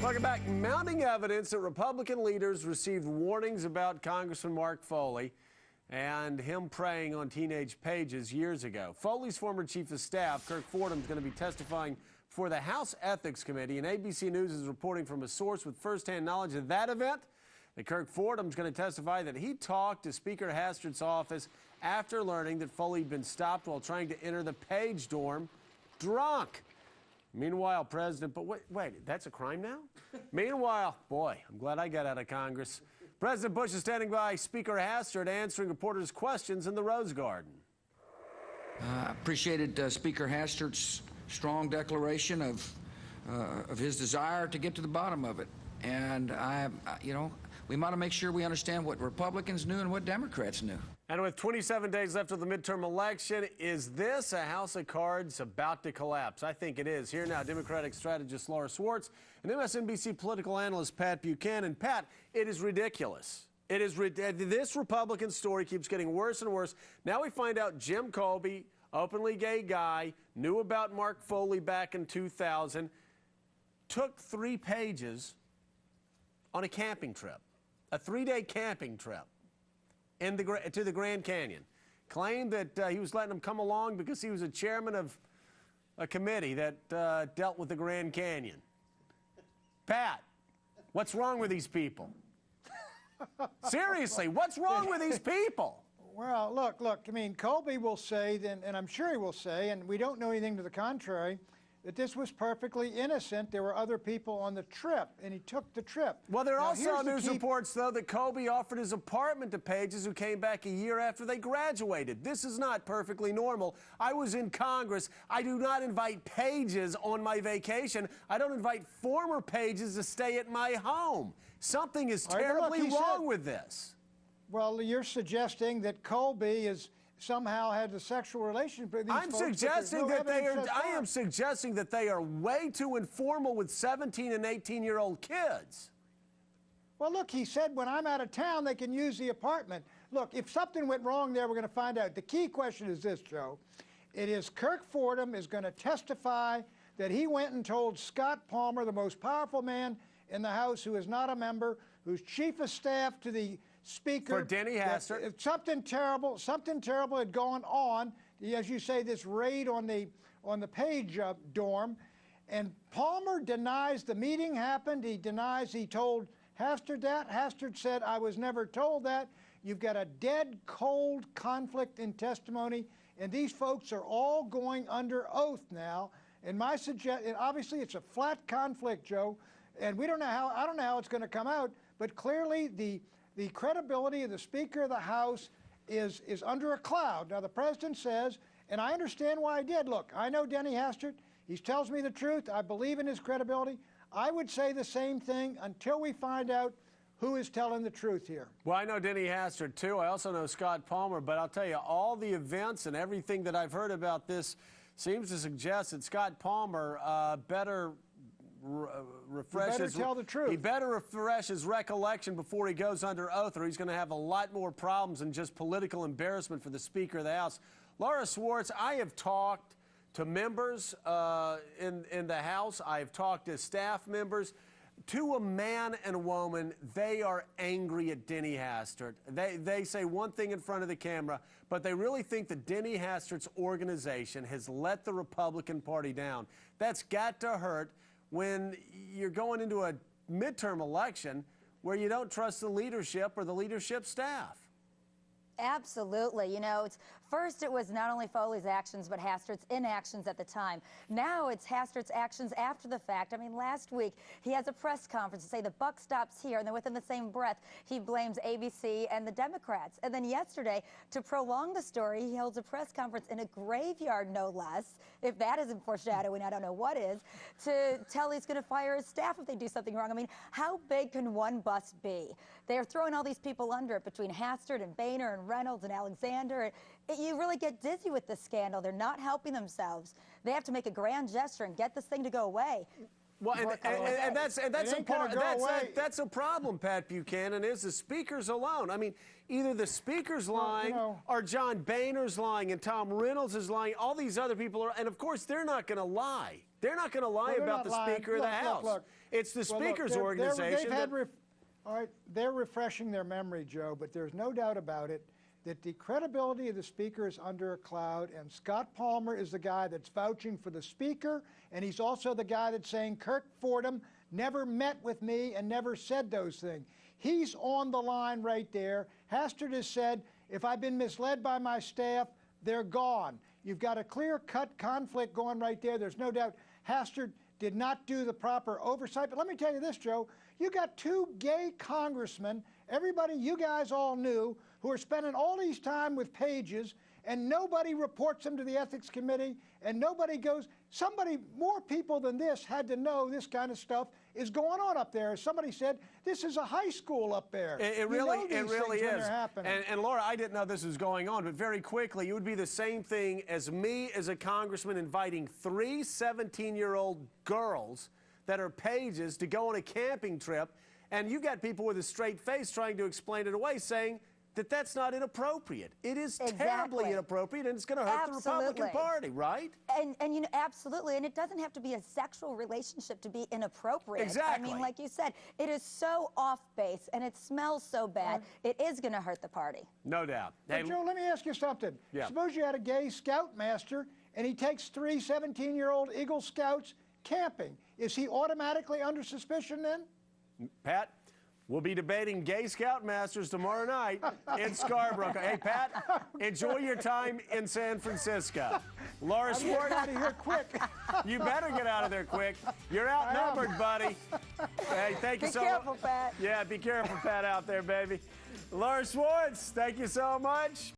Welcome back. Mounting evidence that Republican leaders received warnings about Congressman Mark Foley and him preying on teenage pages years ago. Foley's former chief of staff, Kirk Fordham, is going to be testifying before the House Ethics Committee, and ABC News is reporting from a source with firsthand knowledge of that event that Kirk Fordham is going to testify that he talked to Speaker Hastert's office after learning that Foley had been stopped while trying to enter the Page dorm drunk. Meanwhile, wait, that's a crime now? Meanwhile, boy, I'm glad I got out of Congress. President Bush is standing by Speaker Hastert answering reporters' questions in the Rose Garden. I appreciated Speaker Hastert's strong declaration of his desire to get to the bottom of it. And, we want to make sure we understand what Republicans knew and what Democrats knew. And with 27 days left of the midterm election, is this a house of cards about to collapse? I think it is. Here now, Democratic strategist Laura Schwartz and MSNBC political analyst Pat Buchanan. Pat, it is ridiculous. This Republican story keeps getting worse and worse. Now we find out Jim Colby, openly gay guy, knew about Mark Foley back in 2000, took 3 pages on a camping trip, a 3-day camping trip to the Grand Canyon. Claimed that he was letting him come along because he was a chairman of a committee that dealt with the Grand Canyon. Pat, what's wrong with these people? Seriously, what's wrong with these people? Well, look, I mean, Colby will say, and I'm sure he will say, and we don't know anything to the contrary, that this was perfectly innocent. There were other people on the trip, and he took the trip. Well, there are also news reports, though, that Colby offered his apartment to pages who came back a year after they graduated. This is not perfectly normal. I was in Congress. I do not invite pages on my vacation. I don't invite former pages to stay at my home. Something is terribly wrong with this. Well, you're suggesting that Colby somehow had a sexual relationship with these folks. I am suggesting that they are way too informal with 17 and 18-year-old kids. Well, look, he said when I'm out of town, they can use the apartment. Look, if something went wrong there, we're going to find out. The key question is this, Joe. It is Kirk Fordham is going to testify that he went and told Scott Palmer, the most powerful man in the House who is not a member, who's chief of staff to the Speaker, for Denny Hastert. Something terrible had gone on. As you say, this raid on the Page dorm, and Palmer denies the meeting happened. He denies he told Hastert that. Hastert said, "I was never told that." You've got a dead cold conflict in testimony, and these folks are all going under oath now. And my suggestion, obviously, it's a flat conflict, Joe, and we don't know how. I don't know how it's going to come out, but clearly the credibility of the Speaker of the House is under a cloud. Now, the President says, and I understand why he did. Look, I know Denny Hastert. He tells me the truth. I believe in his credibility. I would say the same thing until we find out who is telling the truth here. Well, I know Denny Hastert, too. I also know Scott Palmer. But I'll tell you, all the events and everything that I've heard about this seems to suggest that Scott Palmer better refresh his recollection before he goes under oath, or he's going to have a lot more problems than just political embarrassment for the Speaker of the House. Laura Schwartz, I have talked to members in the House. I have talked to staff members. To a man and a woman, they are angry at Denny Hastert. They say one thing in front of the camera, but they really think that Denny Hastert's organization has let the Republican Party down. That's got to hurt when you're going into a midterm election where you don't trust the leadership or the leadership staff. Absolutely. You know, first it was not only Foley's actions, but Hastert's inactions at the time. Now it's Hastert's actions after the fact. I mean, last week he has a press conference to say the buck stops here, and then within the same breath, he blames ABC and the Democrats. And then yesterday, to prolong the story, he holds a press conference in a graveyard, no less. If that isn't foreshadowing, I don't know what is, to tell he's going to fire his staff if they do something wrong. I mean, how big can one bust be? They're throwing all these people under it between Hastert and Boehner and Reynolds and Alexander. You really get dizzy with this scandal. They're not helping themselves. They have to make a grand gesture and get this thing to go away. Well, and that's a problem, Pat Buchanan, is the Speaker's alone. I mean, either the Speaker's lying or John Boehner's lying and Tom Reynolds is lying. All these other people are, and of course, they're not going to lie. They're not going to lie Well, they're about not the lying. Speaker of the House. Look. It's the Well, look, Speaker's they're- organization. they've had all right, they're refreshing their memory, Joe, but there's no doubt about it that the credibility of the Speaker is under a cloud, and Scott Palmer is the guy that's vouching for the Speaker, and he's also the guy that's saying Kirk Fordham never met with me and never said those things. He's on the line right there. Hastert has said, if I've been misled by my staff, they're gone. You've got a clear-cut conflict going right there. There's no doubt Hastert did not do the proper oversight. But let me tell you this, Joe. You got two gay congressmen, everybody you guys all knew, who are spending all these time with pages, and nobody reports them to the Ethics Committee, and nobody goes. Somebody, more people than this, had to know this kind of stuff is going on up there. As somebody said, this is a high school up there. It You know really these is. things when they're happening. And Laura, I didn't know this was going on, but very quickly, it would be the same thing as me as a congressman inviting 3 17-year-old girls that are pages to go on a camping trip, and you got people with a straight face trying to explain it away, saying that that's not inappropriate. It is terribly inappropriate, and it's going to hurt the Republican Party, right? And you know, absolutely. And it doesn't have to be a sexual relationship to be inappropriate. Exactly. I mean, like you said, it is so off base, and it smells so bad. It is going to hurt the party. No doubt. But Joe, let me ask you something. Yeah. Suppose you had a gay scoutmaster, and he takes 3 17-year-old Eagle Scouts camping. Is he automatically under suspicion then? Pat, we'll be debating gay scoutmasters tomorrow night in Scarborough. Hey, Pat, enjoy your time in San Francisco. Laura I'm Schwartz, getting out of here quick. you better get out of there quick. You're outnumbered, buddy. Hey, thank you so much. Be careful, Pat. Yeah, be careful, Pat, out there, baby. Laura Schwartz, thank you so much.